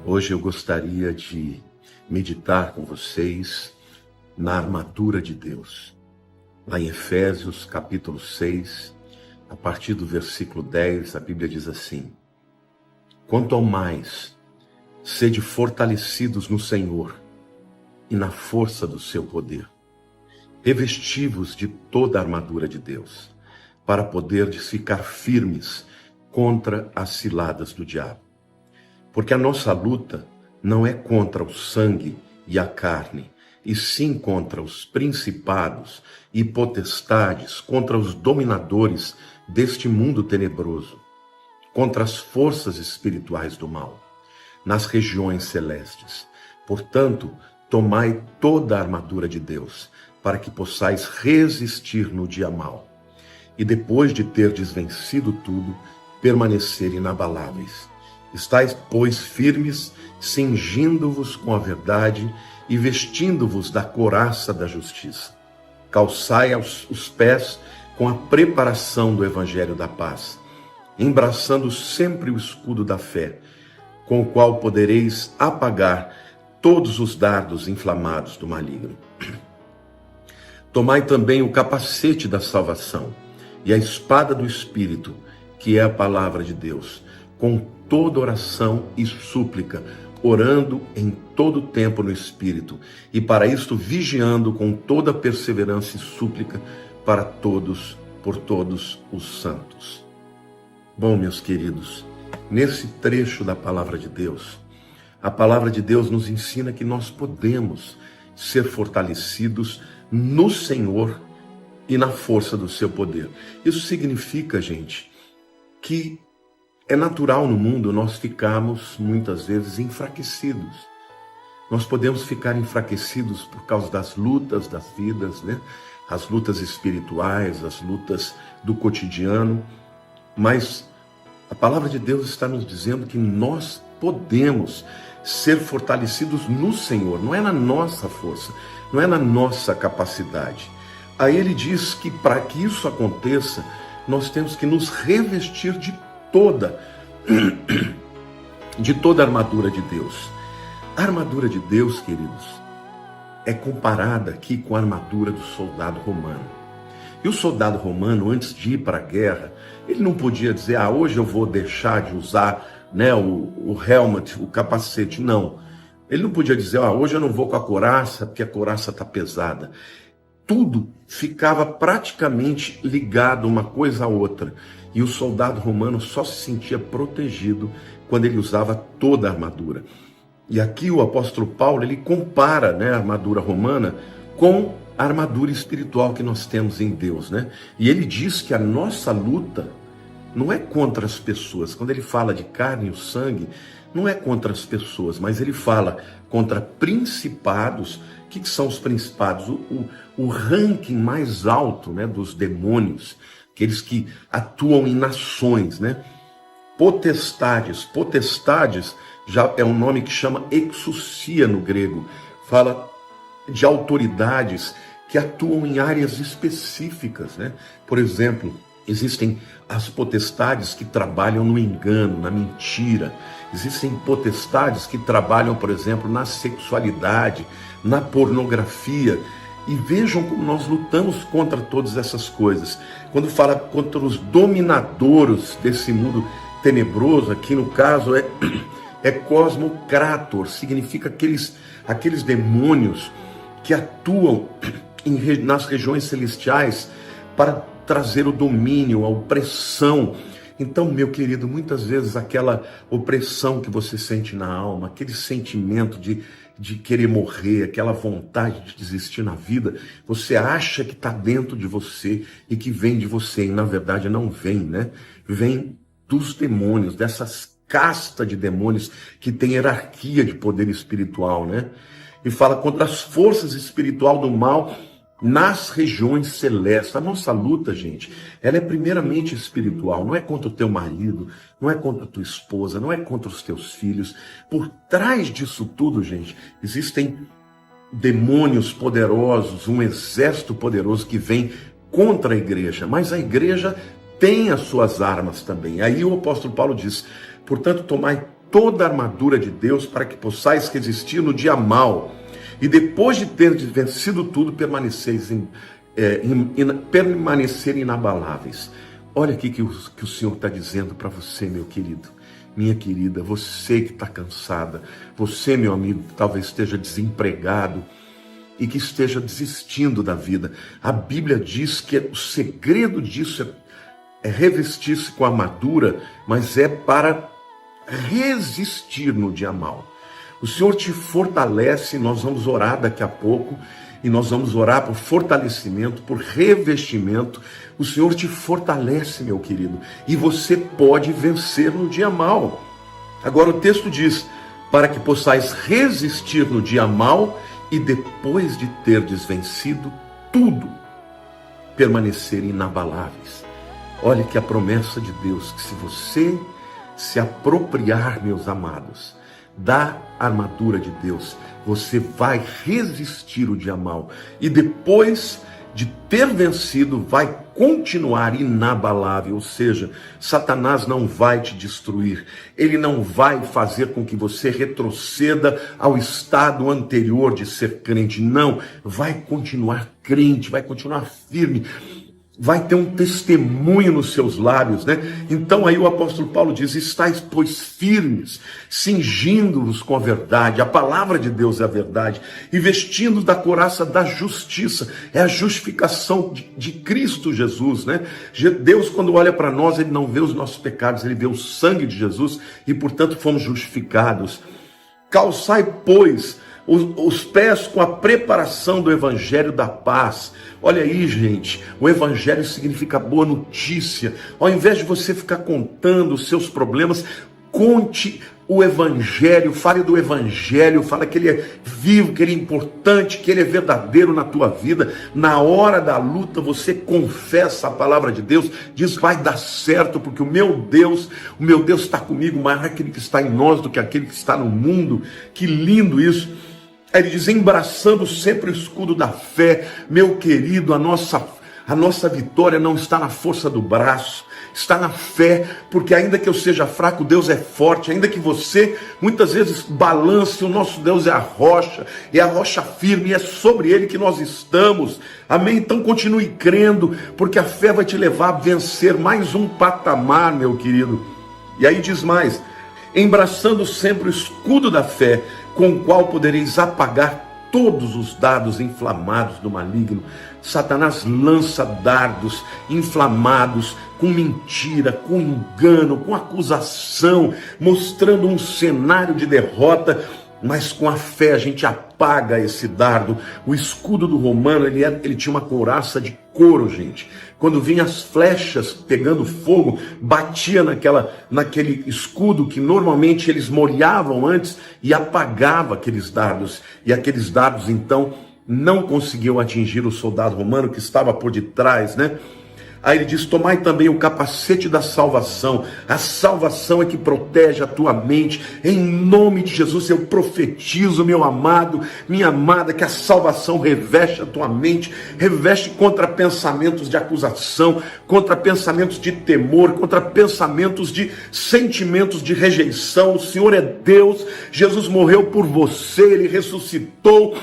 Hoje eu gostaria de meditar com vocês na armadura de Deus. Lá em Efésios capítulo 6, a partir do versículo 10, a Bíblia diz assim: Quanto ao mais, sede fortalecidos no Senhor e na força do seu poder. Revesti-vos de toda a armadura de Deus, para poderdes ficar firmes contra as ciladas do diabo. Porque a nossa luta não é contra o sangue e a carne, e sim contra os principados e potestades, contra os dominadores deste mundo tenebroso, contra as forças espirituais do mal, nas regiões celestes. Portanto, tomai toda a armadura de Deus, para que possais resistir no dia mau, e depois de terdes vencido tudo, permanecer inabaláveis. Estais, pois, firmes, cingindo-vos com a verdade e vestindo-vos da couraça da justiça. Calçai os pés com a preparação do evangelho da paz, embraçando sempre o escudo da fé, com o qual podereis apagar todos os dardos inflamados do maligno. Tomai também o capacete da salvação e a espada do Espírito, que é a palavra de Deus, com toda oração e súplica, orando em todo tempo no Espírito, e para isto vigiando com toda perseverança e súplica para todos, por todos os santos. Bom, meus queridos, nesse trecho da palavra de Deus, a palavra de Deus nos ensina que nós podemos ser fortalecidos no Senhor e na força do seu poder. Isso significa, gente, que é natural no mundo nós ficarmos muitas vezes enfraquecidos. Nós podemos ficar enfraquecidos por causa das lutas das vidas, né? As lutas espirituais, as lutas do cotidiano, mas a palavra de Deus está nos dizendo que nós podemos ser fortalecidos no Senhor, não é na nossa força, não é na nossa capacidade. Aí ele diz que para que isso aconteça, nós temos que nos revestir de toda a armadura de Deus. A armadura de Deus, queridos, é comparada aqui com a armadura do soldado romano. E o soldado romano, antes de ir para a guerra, ele não podia dizer, hoje eu vou deixar de usar, né, o helmet, o capacete. Não. Ele não podia dizer, hoje eu não vou com a couraça, porque a couraça está pesada. Tudo ficava praticamente ligado uma coisa à outra. E o soldado romano só se sentia protegido quando ele usava toda a armadura. E aqui o apóstolo Paulo, ele compara, né, a armadura romana com a armadura espiritual que nós temos em Deus, né? E ele diz que a nossa luta não é contra as pessoas. Quando ele fala de carne e o sangue, não é contra as pessoas, mas ele fala contra principados. O que são os principados? O ranking mais alto, né, dos demônios, aqueles que atuam em nações, né? Potestades já é um nome que chama exousia no grego, fala de autoridades que atuam em áreas específicas, né? Por exemplo, existem as potestades que trabalham no engano, na mentira. Existem potestades que trabalham, por exemplo, na sexualidade, na pornografia. E vejam como nós lutamos contra todas essas coisas. Quando fala contra os dominadores desse mundo tenebroso, aqui no caso é cosmocrator, significa aqueles demônios que atuam nas regiões celestiais para trazer o domínio, a opressão. Então, meu querido, muitas vezes aquela opressão que você sente na alma, aquele sentimento de querer morrer, aquela vontade de desistir na vida, você acha que está dentro de você e que vem de você, e na verdade não vem, né? Vem dos demônios, dessas castas de demônios que tem hierarquia de poder espiritual, né? E fala contra as forças espirituais do mal nas regiões celestes. A nossa luta, gente, ela é primeiramente espiritual, não é contra o teu marido, não é contra a tua esposa, não é contra os teus filhos. Por trás disso tudo, gente, existem demônios poderosos, um exército poderoso que vem contra a igreja, mas a igreja tem as suas armas também. Aí o apóstolo Paulo diz: portanto, tomai toda a armadura de Deus para que possais resistir no dia mau. E depois de ter vencido tudo, permanecer inabaláveis. Olha aqui que o Senhor está dizendo para você, meu querido, minha querida, você que está cansada, você, meu amigo, que talvez esteja desempregado e que esteja desistindo da vida. A Bíblia diz que o segredo disso é revestir-se com a armadura, mas é para resistir no dia mau. O Senhor te fortalece, nós vamos orar daqui a pouco, e nós vamos orar por fortalecimento, por revestimento. O Senhor te fortalece, meu querido, e você pode vencer no dia mau. Agora o texto diz, para que possais resistir no dia mau, e depois de terdes vencido tudo, permanecer inabaláveis. Olha que a promessa de Deus, que se você se apropriar, meus amados, da armadura de Deus, você vai resistir o dia mau. E depois de ter vencido, vai continuar inabalável. Ou seja, Satanás não vai te destruir. Ele não vai fazer com que você retroceda ao estado anterior de ser crente. Não, vai continuar crente, vai continuar firme. Vai ter um testemunho nos seus lábios, né? Então aí o apóstolo Paulo diz, estáis, pois, firmes, cingindo-vos com a verdade, a palavra de Deus é a verdade, e vestindo da couraça da justiça, é a justificação de Cristo Jesus, né? Deus, quando olha para nós, ele não vê os nossos pecados, ele vê o sangue de Jesus, e portanto fomos justificados. Calçai, pois, os pés com a preparação do evangelho da paz. Olha aí, gente, o evangelho significa boa notícia. Ao invés de você ficar contando os seus problemas, conte o evangelho, fale do evangelho, fale que ele é vivo, que ele é importante, que ele é verdadeiro na tua vida. Na hora da luta você confessa a palavra de Deus, diz, vai dar certo, porque o meu Deus está comigo, maior é aquele que está em nós do que aquele que está no mundo. Que lindo isso. Aí ele diz, embraçando sempre o escudo da fé. Meu querido, a nossa vitória não está na força do braço, está na fé, porque ainda que eu seja fraco, Deus é forte. Ainda que você muitas vezes balance, o nosso Deus é a rocha firme, e é sobre ele que nós estamos. Amém? Então continue crendo, porque a fé vai te levar a vencer mais um patamar, meu querido. E aí diz mais, embraçando sempre o escudo da fé, com o qual podereis apagar todos os dardos inflamados do maligno. Satanás lança dardos inflamados com mentira, com engano, com acusação, mostrando um cenário de derrota, mas com a fé a gente apaga esse dardo. O escudo do romano, ele tinha uma couraça de couro, gente. Quando vinham as flechas pegando fogo, batia naquele escudo que normalmente eles molhavam antes e apagava aqueles dardos. E aqueles dardos, então, não conseguiam atingir o soldado romano que estava por detrás, né? Aí ele diz, tomai também o capacete da salvação. A salvação é que protege a tua mente. Em nome de Jesus eu profetizo, meu amado, minha amada, que a salvação reveste a tua mente, reveste contra pensamentos de acusação, contra pensamentos de temor, contra pensamentos de sentimentos de rejeição. O Senhor é Deus, Jesus morreu por você, ele ressuscitou,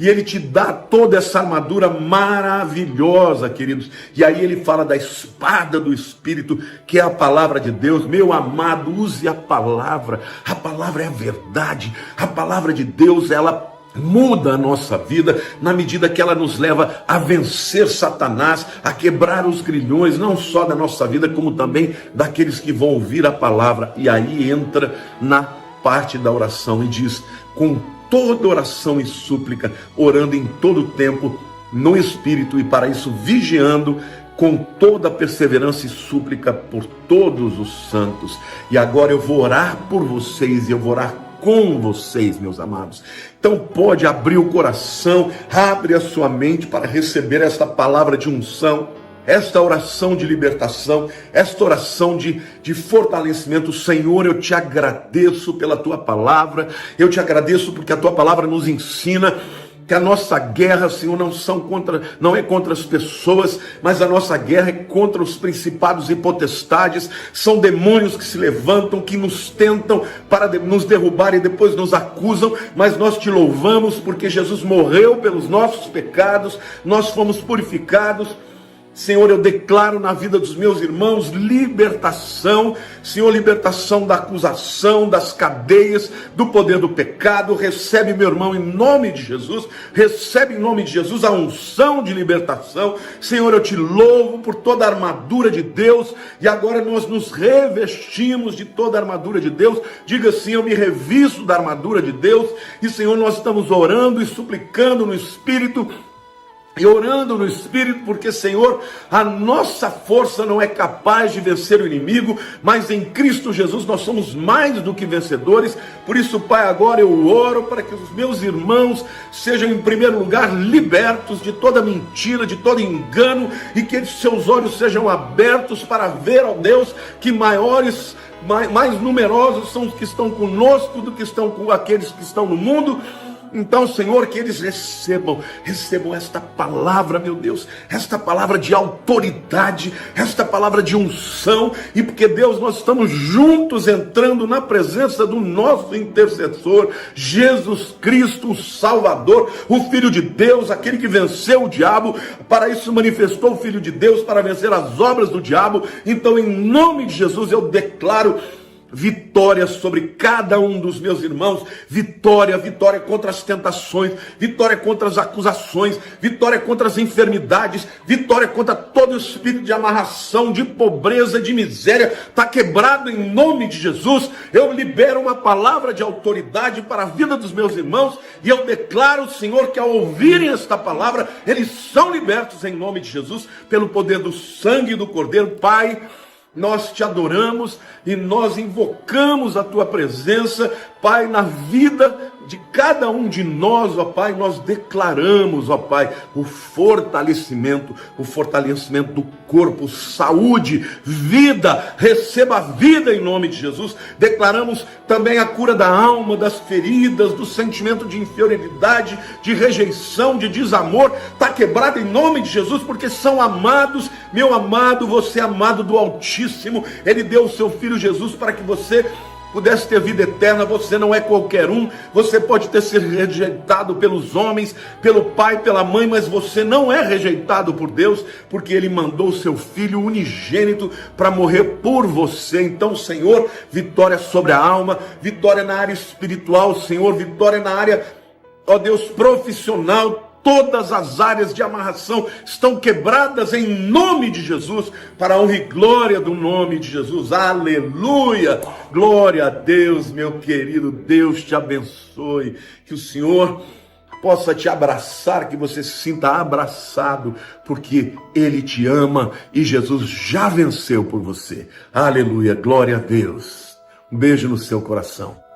e ele te dá toda essa armadura maravilhosa, queridos. E aí ele fala da espada do Espírito, que é a palavra de Deus. Meu amado, use a palavra. A palavra é a verdade. A palavra de Deus, ela muda a nossa vida na medida que ela nos leva a vencer Satanás, a quebrar os grilhões, não só da nossa vida, como também daqueles que vão ouvir a palavra. E aí entra na parte da oração e diz, com toda oração e súplica, orando em todo tempo no Espírito, e para isso vigiando com toda perseverança e súplica por todos os santos. E agora eu vou orar por vocês, e eu vou orar com vocês, meus amados. Então pode abrir o coração, abre a sua mente para receber esta palavra de unção, esta oração de libertação, esta oração de fortalecimento. Senhor, eu te agradeço pela tua palavra, eu te agradeço porque a tua palavra nos ensina que a nossa guerra, Senhor, não é contra as pessoas, mas a nossa guerra é contra os principados e potestades. São demônios que se levantam, que nos tentam para nos derrubar e depois nos acusam, mas nós te louvamos porque Jesus morreu pelos nossos pecados, nós fomos purificados. Senhor, eu declaro na vida dos meus irmãos libertação, Senhor, libertação da acusação, das cadeias, do poder do pecado. Recebe, meu irmão, em nome de Jesus, recebe em nome de Jesus a unção de libertação. Senhor, eu te louvo por toda a armadura de Deus, e agora nós nos revestimos de toda a armadura de Deus. Diga assim: eu me revisto da armadura de Deus. E Senhor, nós estamos orando e suplicando no Espírito, e orando no Espírito, porque, Senhor, a nossa força não é capaz de vencer o inimigo, mas em Cristo Jesus nós somos mais do que vencedores. Por isso, Pai, agora eu oro para que os meus irmãos sejam, em primeiro lugar, libertos de toda mentira, de todo engano, e que seus olhos sejam abertos para ver, ó Deus, que mais numerosos são os que estão conosco do que estão com aqueles que estão no mundo. Então, Senhor, que eles recebam esta palavra, meu Deus, esta palavra de autoridade, esta palavra de unção, e porque, Deus, nós estamos juntos entrando na presença do nosso intercessor, Jesus Cristo, o Salvador, o Filho de Deus, aquele que venceu o diabo. Para isso manifestou o Filho de Deus, para vencer as obras do diabo. Então, em nome de Jesus, eu declaro vitória sobre cada um dos meus irmãos, vitória contra as tentações, vitória contra as acusações, vitória contra as enfermidades, vitória contra todo espírito de amarração, de pobreza, de miséria. Está quebrado em nome de Jesus. Eu libero uma palavra de autoridade para a vida dos meus irmãos, e eu declaro, Senhor, que ao ouvirem esta palavra, eles são libertos em nome de Jesus, pelo poder do sangue do Cordeiro. Pai, nós te adoramos e nós invocamos a tua presença, Pai, na vida de cada um de nós, ó Pai. Nós declaramos, ó Pai, o fortalecimento do corpo, saúde, vida. Receba a vida em nome de Jesus. Declaramos também a cura da alma, das feridas, do sentimento de inferioridade, de rejeição, de desamor. Está quebrado em nome de Jesus, porque são amados. Meu amado, você é amado do Altíssimo. Ele deu o seu Filho Jesus para que você pudesse ter vida eterna. Você não é qualquer um. Você pode ter sido rejeitado pelos homens, pelo pai, pela mãe, mas você não é rejeitado por Deus, porque Ele mandou o seu Filho unigênito para morrer por você. Então, Senhor, vitória sobre a alma, vitória na área espiritual, Senhor, vitória na área, ó Deus, profissional. Todas as áreas de amarração estão quebradas em nome de Jesus, para a honra e glória do nome de Jesus. Aleluia! Glória a Deus, meu querido. Deus te abençoe. Que o Senhor possa te abraçar, que você se sinta abraçado, porque Ele te ama e Jesus já venceu por você. Aleluia! Glória a Deus. Um beijo no seu coração.